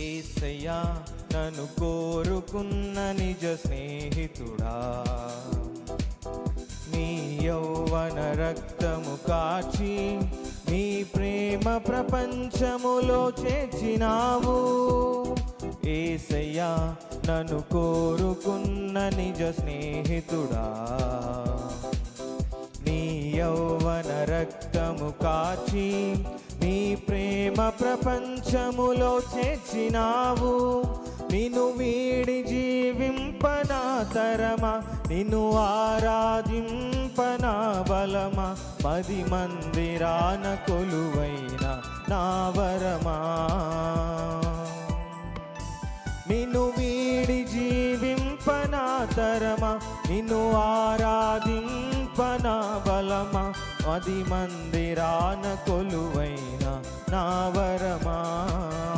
యేసయ్యా నన్ను కోరుకున్న నిజ స్నేహితుడా, నీ యౌవన రక్తము కాచి నీ ప్రేమ ప్రపంచములో చేర్చినావు. యేసయ్యా నన్ను కోరుకున్న నిజ స్నేహితుడా, నీ యౌవన రక్తము కాచి నీ ప్రేమ ప్రపంచములో చేర్చినావు. నిన్ను వీడి జీవింపనా తరమా, నిన్ను ఆరాధింపనా బలమా, మది మందిరాన కొలువైన నా వరమా. నిన్ను వీడి జీవింపనా తరమా, నిన్ను ఆరాధింపనా బలమా, మది మందిరాన కొలువైన నా వరమా.